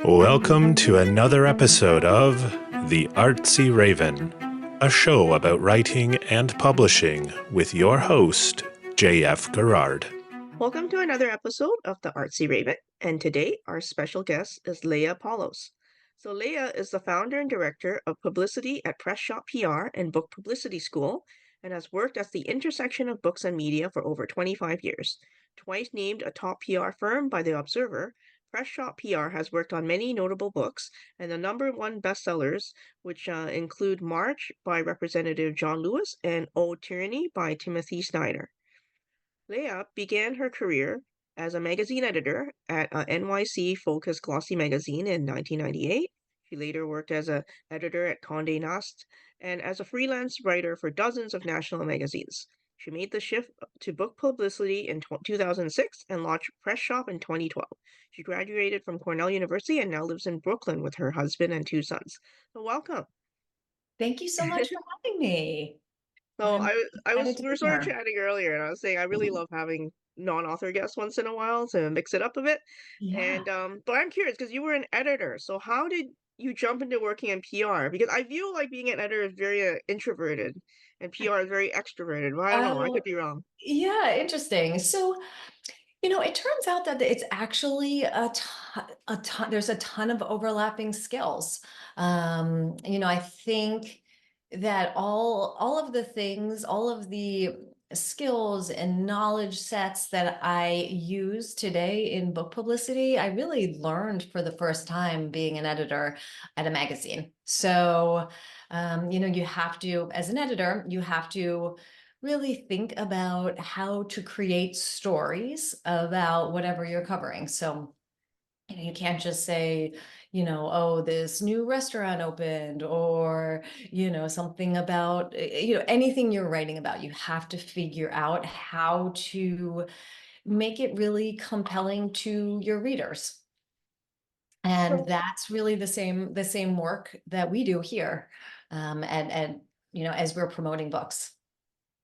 Welcome to another episode of The Artsy Raven, a show about writing and publishing with your host, J.F. Garrard. Welcome to another episode of The Artsy Raven, and today our special guest is Leah Paulos. So Leah is the founder and director of Publicity at Press Shop PR and Book Publicity School, and has worked at the intersection of books and media for over 25 years. Twice named a top PR firm by The Observer, Press Shop PR has worked on many notable books and the #1 bestsellers, which include March by Representative John Lewis and O Tyranny by Timothy Snyder. Leah began her career as a magazine editor at NYC-focused glossy magazine in 1998. She later worked as an editor at Conde Nast and as a freelance writer for dozens of national magazines. She made the shift to book publicity in 2006 and launched Press Shop in 2012. She graduated from Cornell University and now lives in Brooklyn with her husband and 2 sons. So welcome. Thank you so much for having me. So I'm I was excited to we were be sort of here. chatting earlier, and I was saying I really love having non-author guests once in a while to mix it up a bit. Yeah. And but I'm curious because you were an editor, so how did you jump into working in PR? Because I feel like being an editor is very introverted, and PR is very extroverted. But I don't know, I Oh, could be wrong. yeah, interesting. So, it turns out that it's actually there's a ton of overlapping skills. I think that all of the things, all of the skills and knowledge sets that I use today in book publicity, I really learned for the first time being an editor at a magazine. So, you have to, as an editor, you have to really think about how to create stories about whatever you're covering. So, you can't just say, oh, this new restaurant opened, or, something about, anything you're writing about. You have to figure out how to make it really compelling to your readers. And So that's really the same work that we do here, and as we're promoting books.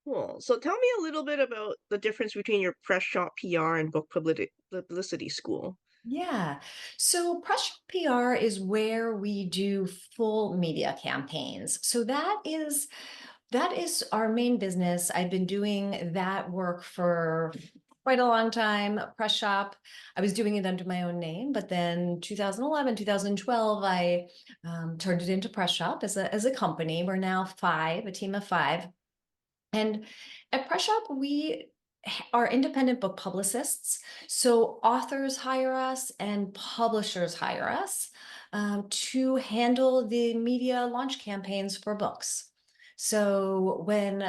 cool. So tell me a little bit about the difference between your press shop PR and book publicity school. Yeah. So Pressure PR is where we do full media campaigns. So that is our main business. I've been doing that work for quite a long time. Press Shop, I was doing it under my own name, but then 2011, 2012, I turned it into Press Shop as a company. We're now a team of five. And at Press Shop, we are independent book publicists. So authors hire us and publishers hire us to handle the media launch campaigns for books. So when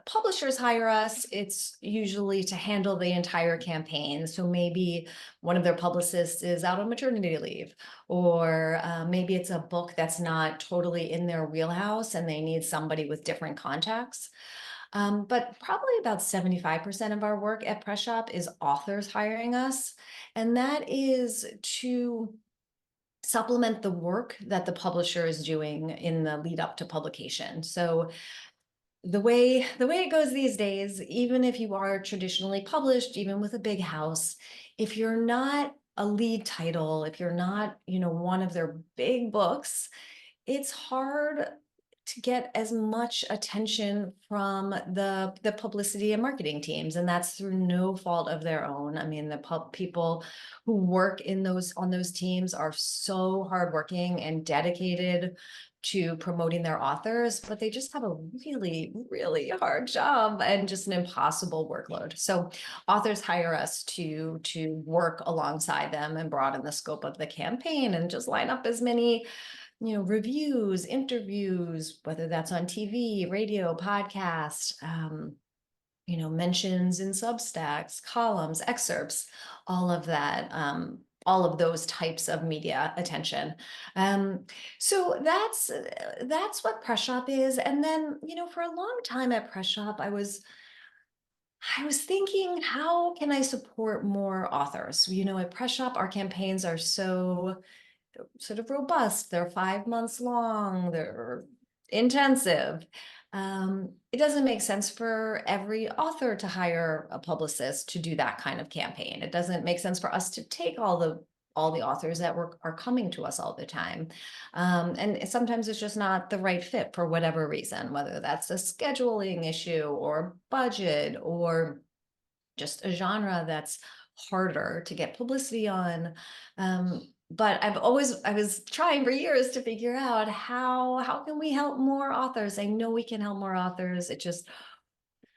publishers hire us, it's usually to handle the entire campaign. So maybe one of their publicists is out on maternity leave, or maybe it's a book that's not totally in their wheelhouse and they need somebody with different contacts. But probably about 75% of our work at Press Shop is authors hiring us. And that is to supplement the work that the publisher is doing in the lead up to publication. So the way it goes these days, even if you are traditionally published, even with a big house, if you're not a lead title, if you're not, one of their big books, it's hard to get as much attention from the publicity and marketing teams, and that's through no fault of their own. I mean, the people who work on those teams are so hardworking and dedicated to promoting their authors, but they just have a really, really hard job and just an impossible workload. So authors hire us to work alongside them and broaden the scope of the campaign and just line up as many reviews, interviews, whether that's on TV, radio, podcast, mentions in Substacks, columns, excerpts, all of that, all of those types of media attention. So that's what Press Shop is. And then, for a long time at Press Shop, I was thinking, how can I support more authors? At Press Shop, our campaigns are so sort of robust. They're 5 months long. They're intensive. It doesn't make sense for every author to hire a publicist to do that kind of campaign. It doesn't make sense for us to take all the authors that are coming to us all the time. And sometimes it's just not the right fit for whatever reason, whether that's a scheduling issue or budget or just a genre that's harder to get publicity on. But I was trying for years to figure out how can we help more authors? I know we can help more authors. It just,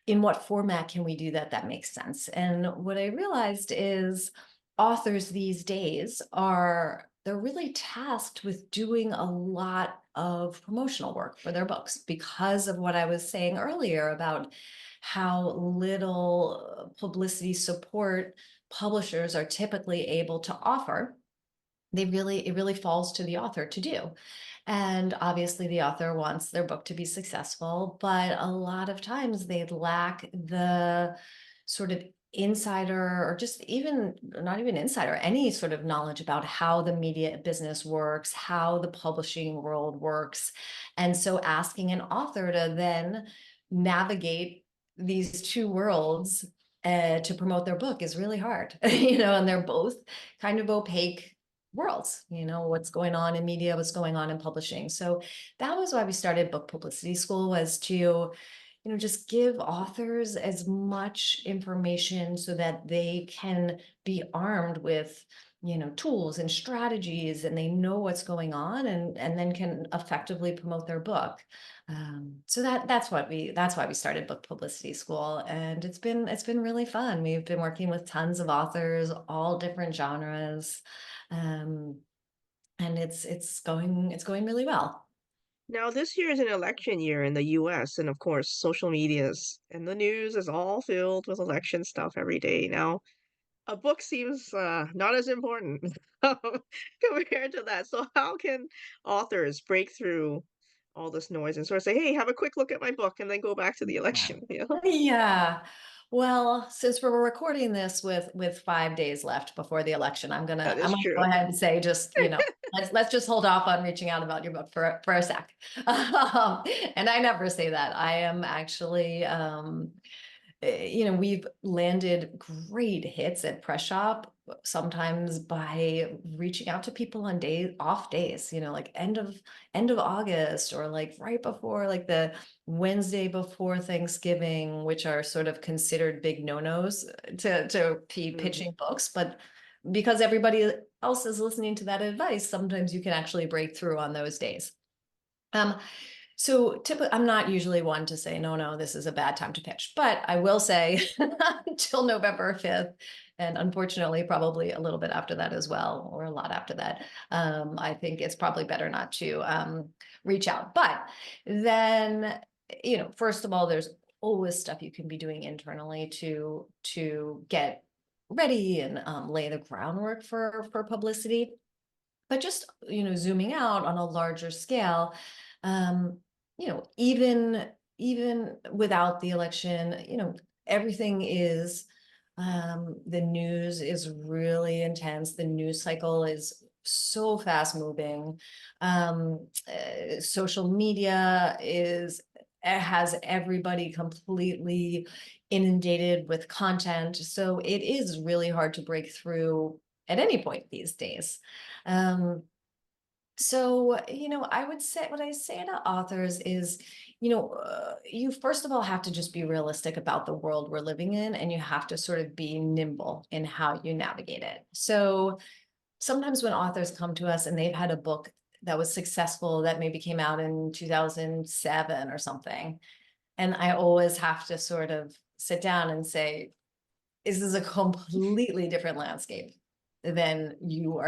in what format can we do that makes sense? And what I realized is authors these days they're really tasked with doing a lot of promotional work for their books because of what I was saying earlier about how little publicity support publishers are typically able to offer. It really falls to the author to do. And obviously the author wants their book to be successful, but a lot of times they lack the sort of insider, or just even not even insider, any sort of knowledge about how the media business works, how the publishing world works. And so asking an author to then navigate these two worlds to promote their book is really hard, and they're both kind of opaque worlds, what's going on in media, what's going on in publishing. So that was why we started Book Publicity School, was to, just give authors as much information so that they can be armed with, tools and strategies, and they know what's going on, and then can effectively promote their book. So that's why we started Book Publicity School, and it's been really fun. We've been working with tons of authors, all different genres. And it's going really well. Now, this year is an election year in the US, and of course, social medias and the news is all filled with election stuff every day. Now, a book seems not as important compared to that. So, how can authors break through all this noise and sort of say, "Hey, have a quick look at my book," and then go back to the election? Yeah. Well, since we're recording this with 5 days left before the election, I'm That gonna is go true. ahead and say, just, let's just hold off on reaching out about your book for a sec. And I never say that. I am actually we've landed great hits at Press Shop, sometimes by reaching out to people on off days, like end of August, or like right before, like the Wednesday before Thanksgiving, which are sort of considered big no-nos to be Mhm. pitching books. But because everybody else is listening to that advice, sometimes you can actually break through on those days. So typically, I'm not usually one to say, no, this is a bad time to pitch, but I will say until November 5th, and unfortunately, probably a little bit after that as well, or a lot after that. I think it's probably better not to reach out. But then, first of all, there's always stuff you can be doing internally to get ready and lay the groundwork for publicity. But just, zooming out on a larger scale, um, even without the election, everything is, the news is really intense. The news cycle is so fast moving. Social media has everybody completely inundated with content. So it is really hard to break through at any point these days. Um, so, I would say, what I say to authors is, you first of all have to just be realistic about the world we're living in, and you have to sort of be nimble in how you navigate it. So sometimes when authors come to us and they've had a book that was successful that maybe came out in 2007 or something, and I always have to sort of sit down and say, this is a completely different landscape than you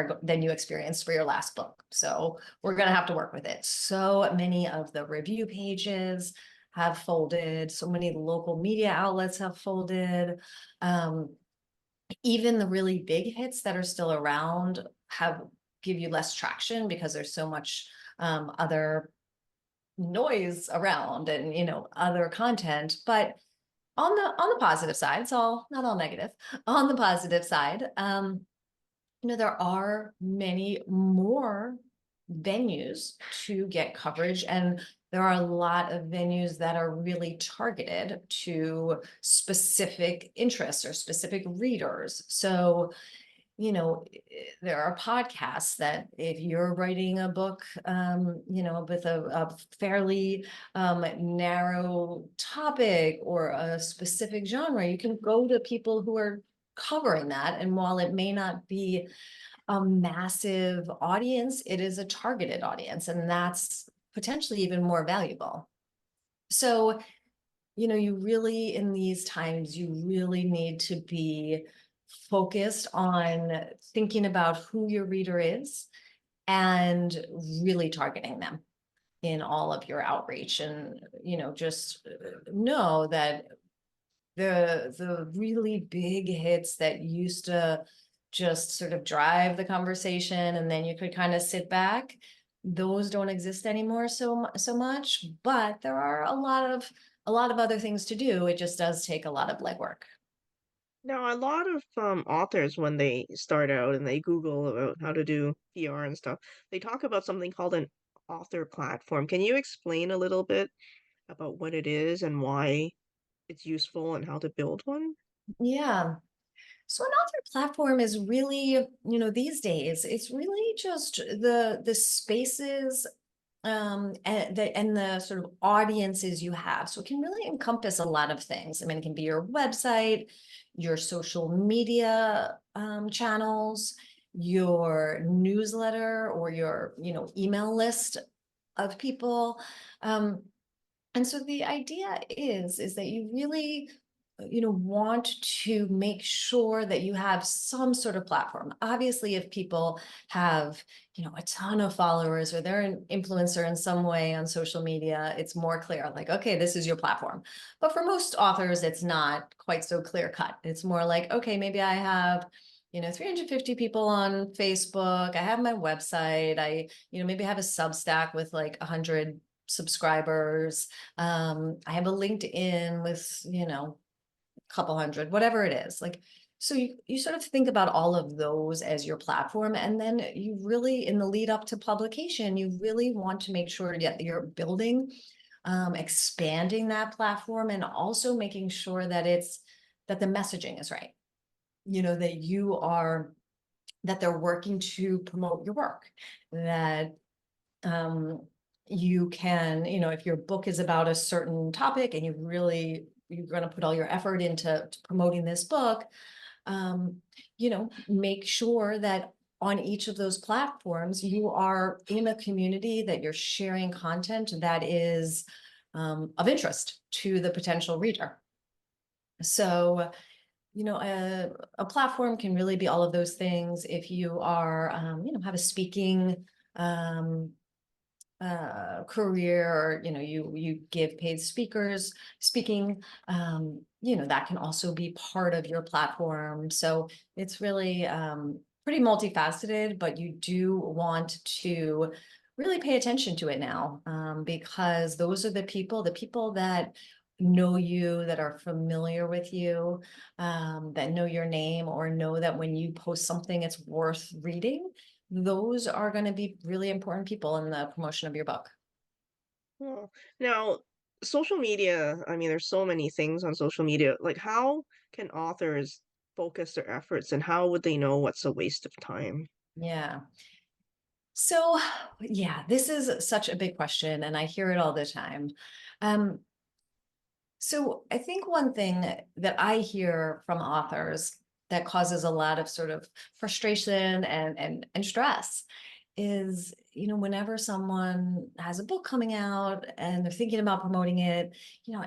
experienced for your last book. So we're going to have to work with it. So many of the review pages have folded. So many local media outlets have folded. Even the really big hits that are still around give you less traction because there's so much other noise around, and other content. But on the positive side, it's all not all negative. On the positive side, there are many more venues to get coverage, and there are a lot of venues that are really targeted to specific interests or specific readers. So there are podcasts that if you're writing a book, with a fairly narrow topic or a specific genre, you can go to people who are covering that. And while it may not be a massive audience, it is a targeted audience, and that's potentially even more valuable. So, you really, in these times, you really need to be focused on thinking about who your reader is and really targeting them in all of your outreach. And, just know that the really big hits that used to just sort of drive the conversation and then you could kind of sit back, those don't exist anymore so much, but there are a lot of other things to do. It just does take a lot of legwork. Now, a lot of authors, when they start out and they Google about how to do PR and stuff, they talk about something called an author platform. Can you explain a little bit about what it is and why it's useful and how to build one? Yeah. So an author platform is really, these days, it's really just the spaces and the sort of audiences you have. So it can really encompass a lot of things. I mean, it can be your website, your social media channels, your newsletter, or your, email list of people. Um, and so the idea is that you really, want to make sure that you have some sort of platform. Obviously, if people have, a ton of followers or they're an influencer in some way on social media, it's more clear, like, okay, this is your platform. But for most authors, it's not quite so clear cut. It's more like, okay, maybe I have 350 people on Facebook. I have my website. Maybe I have a Substack with like 100 subscribers. I have a LinkedIn with, a couple hundred, whatever it is. Like, so you sort of think about all of those as your platform. And then you really, in the lead up to publication, you really want to make sure that you're building, expanding that platform, and also making sure that that the messaging is right. That they're working to promote your work, that you can, if your book is about a certain topic and you're going to put all your effort into promoting this book, make sure that on each of those platforms, you are in a community that you're sharing content that is of interest to the potential reader. So, a platform can really be all of those things. If you are, have a speaking career, or you give paid speaking, that can also be part of your platform. So it's really pretty multifaceted, but you do want to really pay attention to it now, because those are the people that know you, that are familiar with you, that know your name, or know that when you post something, it's worth reading. Those are going to be really important people in the promotion of your book. Well, now, social media, I mean, there's so many things on social media. Like, how can authors focus their efforts and how would they know what's a waste of time? Yeah. So, yeah, this is such a big question, and I hear it all the time. Um, so I think one thing that I hear from authors that causes a lot of sort of frustration and stress is, whenever someone has a book coming out and they're thinking about promoting it,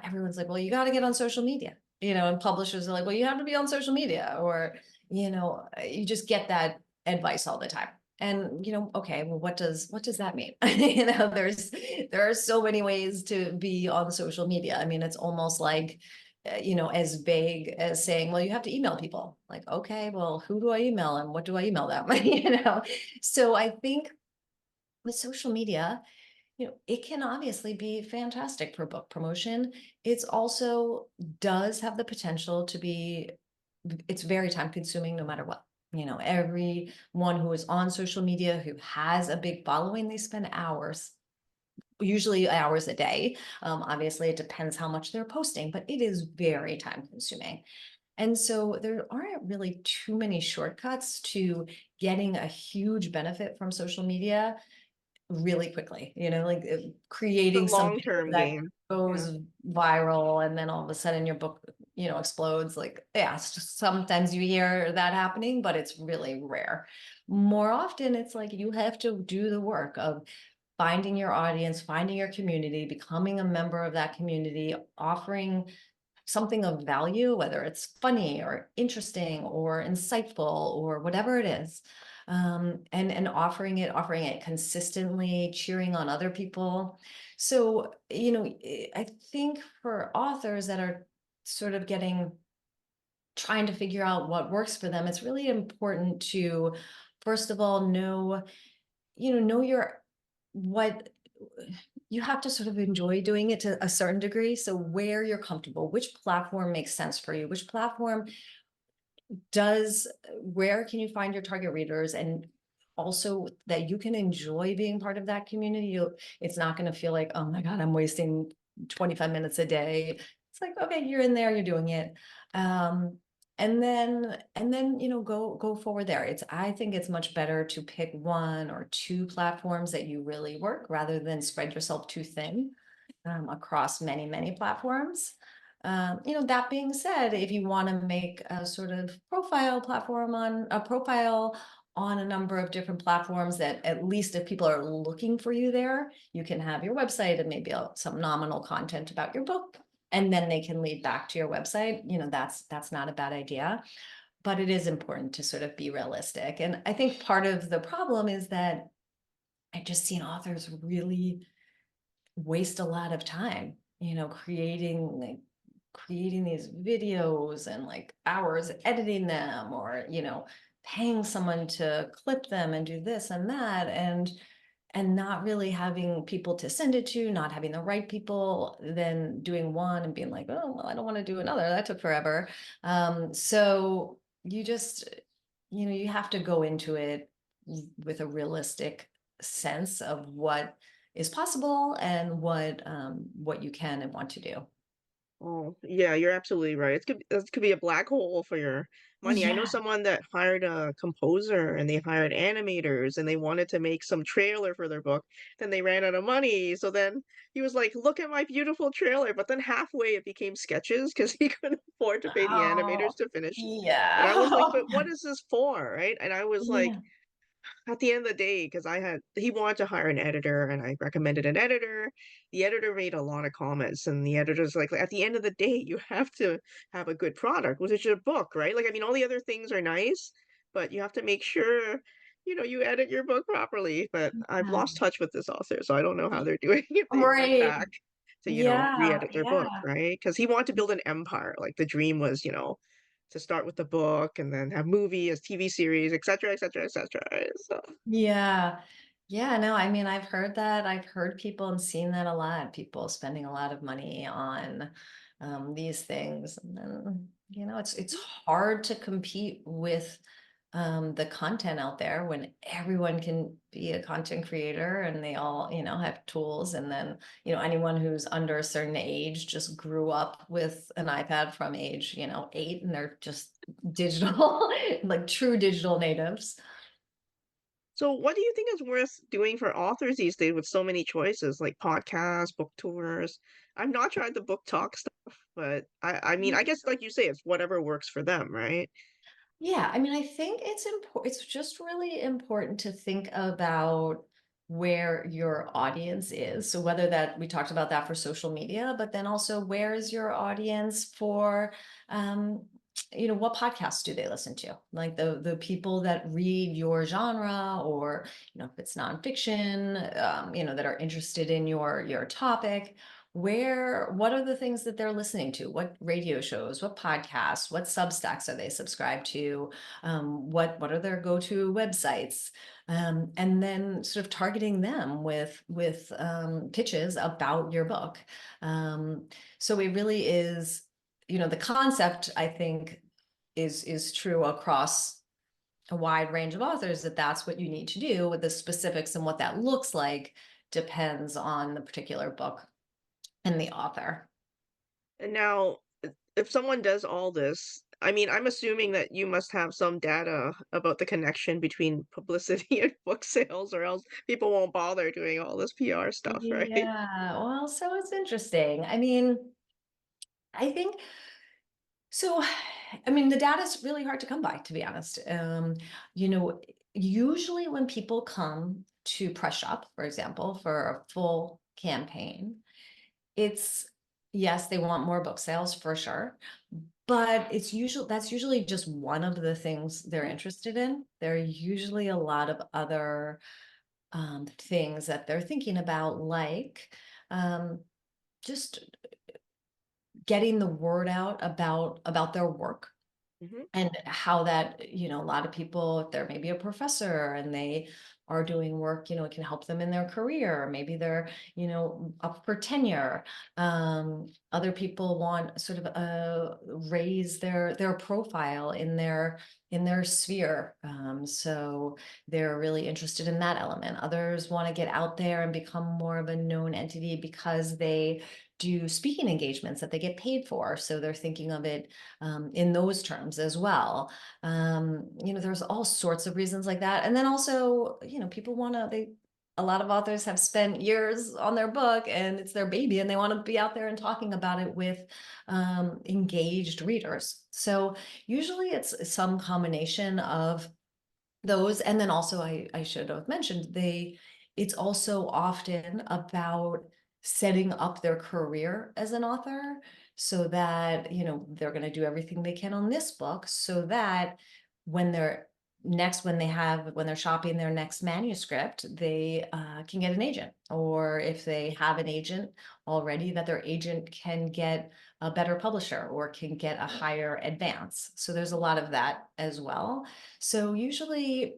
everyone's like, well, you got to get on social media, and publishers are like, well, you have to be on social media, or, you just get that advice all the time. And, okay, well, what does that mean? There are so many ways to be on social media. I mean, it's almost like, as vague as saying, well, you have to email people. Like, okay, well, who do I email and what do I email them? So I think with social media, it can obviously be fantastic for book promotion. It's also does have the potential to be, it's very time consuming no matter what. Everyone who is on social media, who has a big following, they spend hours, usually hours a day. Obviously, it depends how much they're posting, but it is very time consuming. And so there aren't really too many shortcuts to getting a huge benefit from social media really quickly, like The creating something long-term that game. Yeah. goes viral and then all of a sudden your book, explodes. Like, yeah, sometimes you hear that happening, but it's really rare. More often, it's like you have to do the work of finding your audience, finding your community, becoming a member of that community, offering something of value, whether it's funny or interesting or insightful or whatever it is, and offering it consistently, cheering on other people. So, I think for authors that are sort of trying to figure out what works for them, it's really important to, first of all, know your what you have to sort of enjoy doing it to a certain degree. So where you're comfortable, which platform makes sense for you, which platform where can you find your target readers, and also that you can enjoy being part of that community. It's not going to feel like, oh my God, I'm wasting 25 minutes a day. It's like, okay, you're in there, you're doing it. Um, and then go forward there. I think it's much better to pick one or two platforms that you really work, rather than spread yourself too thin across many, many platforms. That being said, if you want to make a sort of profile on a number of different platforms, that at least if people are looking for you there, you can have your website and maybe some nominal content about your book, and then they can lead back to your website. That's not a bad idea, but it is important to sort of be realistic. And I think part of the problem is that I've just seen authors really waste a lot of time, creating these videos and like hours editing them, or paying someone to clip them and do this and that, and not really having people to send it to, not having the right people, then doing one and being like, oh well, I don't want to do another, that took forever. So you have to go into it with a realistic sense of what is possible and what you can and want to do. Oh, yeah, you're absolutely right. It could be a black hole for your money. I know Yeah. someone that hired a composer and they hired animators and they wanted to make some trailer for their book. Then they ran out of money. So then he was like, "Look at my beautiful trailer." But then halfway it became sketches because he couldn't afford to pay the Oh, animators to finish. And I was like, yeah. "But what is this for?" Right? And I was like, Yeah. at the end of the day, because he wanted to hire an editor and I recommended an editor. The editor made a lot of comments and the editor's like, at the end of the day, you have to have a good product, which is your book, right? Like, I mean, all the other things are nice, but you have to make sure, you edit your book properly. But I've Yeah. lost touch with this author, so I don't know how they're doing if they went Right. back to, Yeah. re-edit their book, Yeah. right? Because he wanted to build an empire. Like the dream was, to start with the book and then have movies, TV series, et cetera, et cetera, et cetera. Right? So Yeah. Yeah, no, I mean, I've heard that. I've heard people and seen that a lot. People spending a lot of money on these things. And then, it's hard to compete with the content out there when everyone can be a content creator and they all, have tools. And then, anyone who's under a certain age just grew up with an iPad from age, 8, and they're just digital, like true digital natives. So what do you think is worth doing for authors these days with so many choices, like podcasts, book tours? I've not tried the book talk stuff, but I mean, I guess like you say, it's whatever works for them, right? Yeah, I mean, I think it's important. It's just really important to think about where your audience is. So whether that we talked about that for social media, but then also where is your audience for, um, what podcasts do they listen to? Like the people that read your genre, or if it's nonfiction, that are interested in your topic. What are the things that they're listening to? What radio shows, what podcasts, what Substacks are they subscribed to? What are their go-to websites? And then sort of targeting them with pitches about your book. So it really is, the concept, I think, is true across a wide range of authors, that's what you need to do. With the specifics and what that looks like depends on the particular book and the author. And now, if someone does all this I mean, I'm assuming that you must have some data about the connection between publicity and book sales, or else people won't bother doing all this PR stuff, right? Yeah, well, so it's interesting. I mean, I think so. I mean, the data is really hard to come by, to be honest. You know, usually when people come to Press Shop, for example, for a full campaign, it's yes, they want more book sales for sure, but that's usually just one of the things they're interested in. There are usually a lot of other things that they're thinking about, like um, just getting the word out about their work Hmm. and how that, a lot of people, if they're maybe a professor and they are doing work, it can help them in their career. Maybe they're, up for tenure. Other people want sort of raise their profile in their sphere. So they're really interested in that element. Others want to get out there and become more of a known entity because they do speaking engagements that they get paid for. So they're thinking of it in those terms as well. There's all sorts of reasons like that. And then also, people a lot of authors have spent years on their book and it's their baby and they want to be out there and talking about it with engaged readers. So usually it's some combination of those. And then also I should have mentioned it's also often about setting up their career as an author so that they're going to do everything they can on this book so that when they're when they're shopping their next manuscript, they can get an agent, or if they have an agent already, that their agent can get a better publisher or can get a higher advance. So there's a lot of that as well. So usually,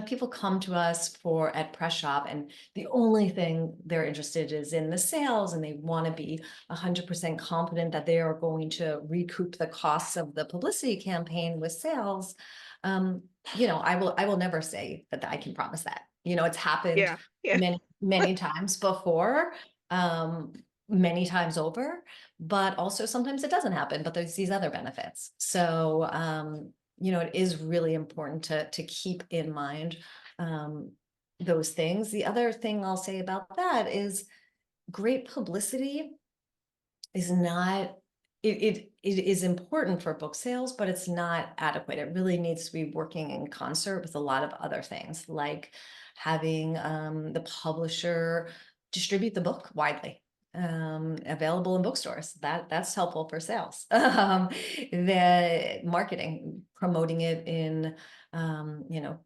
people come to us at Press Shop and the only thing they're interested is in the sales, and they want to be 100% confident that they are going to recoup the costs of the publicity campaign with sales. I will never say that I can promise that. It's happened Yeah, yeah. many, many times before, um, many times over, but also sometimes it doesn't happen, but there's these other benefits. So, it is really important to keep in mind um, those things. The other thing I'll say about that is great publicity is not it is important for book sales, but it's not adequate. It really needs to be working in concert with a lot of other things, like having the publisher distribute the book widely, available in bookstores. That's helpful for sales. The marketing, promoting it in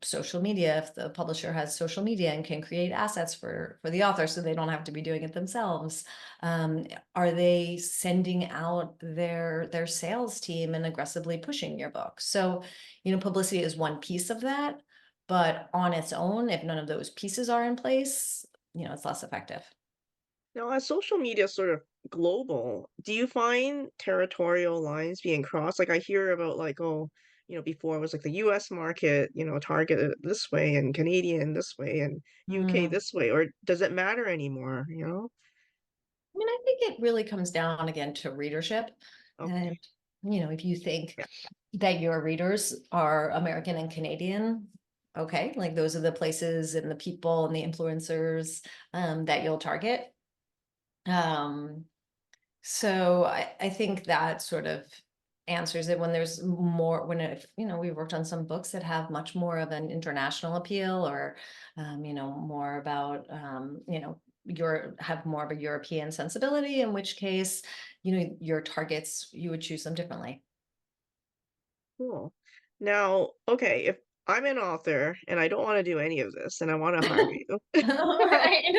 social media. If the publisher has social media and can create assets for the author, so they don't have to be doing it themselves. Um, are they sending out their sales team and aggressively pushing your book? So, publicity is one piece of that, but on its own, if none of those pieces are in place, it's less effective. Now, as social media is sort of global, do you find territorial lines being crossed? Like I hear about like, oh, before it was like the US market, targeted this way and Canadian this way and UK Mm. this way, or does it matter anymore? I mean, I think it really comes down again to readership. And, Okay. if you think Yeah. that your readers are American and Canadian, okay, like those are the places and the people and the influencers that you'll target. Um, so I think that sort of answers it. When there's more, if we worked on some books that have much more of an international appeal, or more about have more of a European sensibility, in which case your targets, you would choose them differently. Cool. Now, okay, if I'm an author and I don't want to do any of this and I want to hire you. So Right.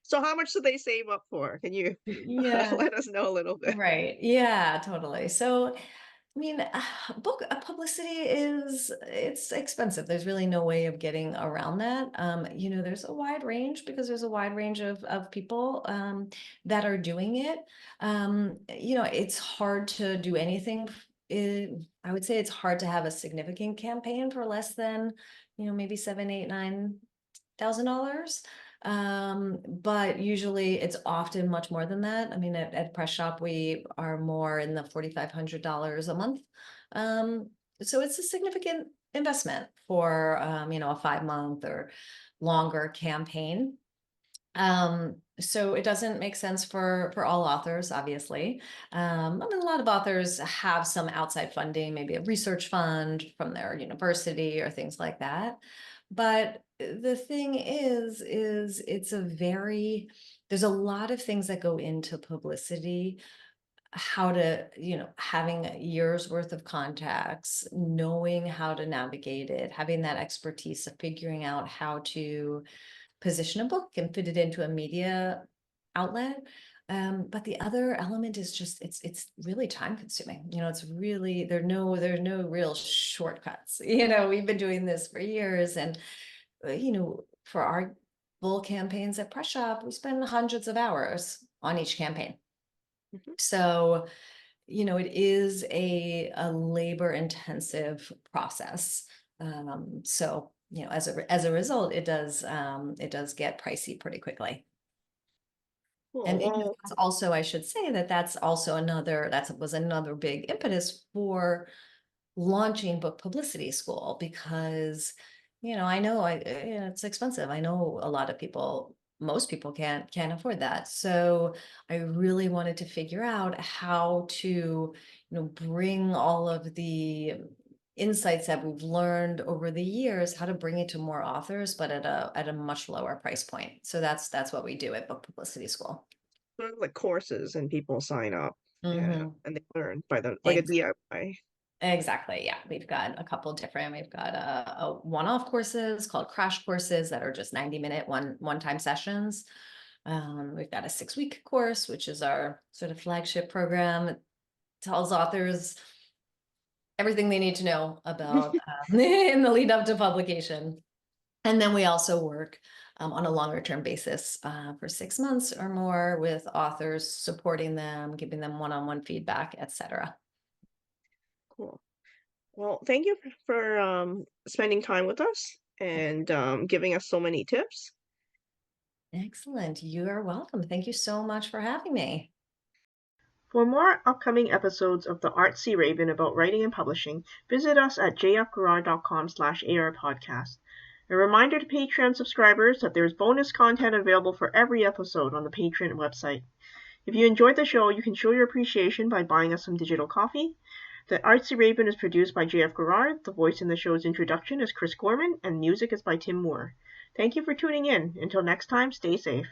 so how much do they save up for? Can you Yeah. let us know a little bit? Right. Yeah, totally. So, I mean, book publicity it's expensive. There's really no way of getting around that. There's a wide range because there's a wide range of people that are doing it. It's hard to do anything. I would say it's hard to have a significant campaign for less than, maybe $7, $8, $9,000. But usually it's often much more than that. I mean, at Press Shop, we are more in the $4,500 a month. So it's a significant investment for, a 5-month or longer campaign. So it doesn't make sense for all authors, obviously. I mean, a lot of authors have some outside funding, maybe a research fund from their university or things like that. But the thing is there's a lot of things that go into publicity, how to, having a year's worth of contacts, knowing how to navigate it, having that expertise of figuring out how to position a book and fit it into a media outlet. But the other element is just it's really time consuming. It's really there's no real shortcuts. We've been doing this for years, and for our full campaigns at Press Shop, we spend hundreds of hours on each campaign. So, it is a labor intensive process. So, as a result, it does get pricey pretty quickly. And Well, it's also, I should say that's also that was another big impetus for launching Book Publicity School, because I know it's expensive. I know a lot of people, most people can't afford that. So I really wanted to figure out how to bring all of the insights that we've learned over the years, how to bring it to more authors, but at a much lower price point. So that's what we do at Book Publicity School. sort of like courses and people sign up, Mm-hmm. and they learn by like a DIY. Exactly. Yeah. We've got a couple different, we've got a one-off courses called crash courses that are just 90-minute one-time sessions. We've got a 6-week course, which is our sort of flagship program. It tells authors everything they need to know about in the lead up to publication. And then we also work on a longer term basis for 6 months or more with authors, supporting them, giving them one-on-one feedback, etc. Cool. Well, thank you for spending time with us and giving us so many tips. Excellent. You are welcome. Thank you so much for having me. For more upcoming episodes of the Artsy Raven about writing and publishing, visit us at jfgarrard.com/arpodcast. A reminder to Patreon subscribers that there is bonus content available for every episode on the Patreon website. If you enjoyed the show, you can show your appreciation by buying us some digital coffee. The Artsy Raven is produced by J.F. Garrard. The voice in the show's introduction is Chris Gorman, and music is by Tim Moore. Thank you for tuning in. Until next time, stay safe.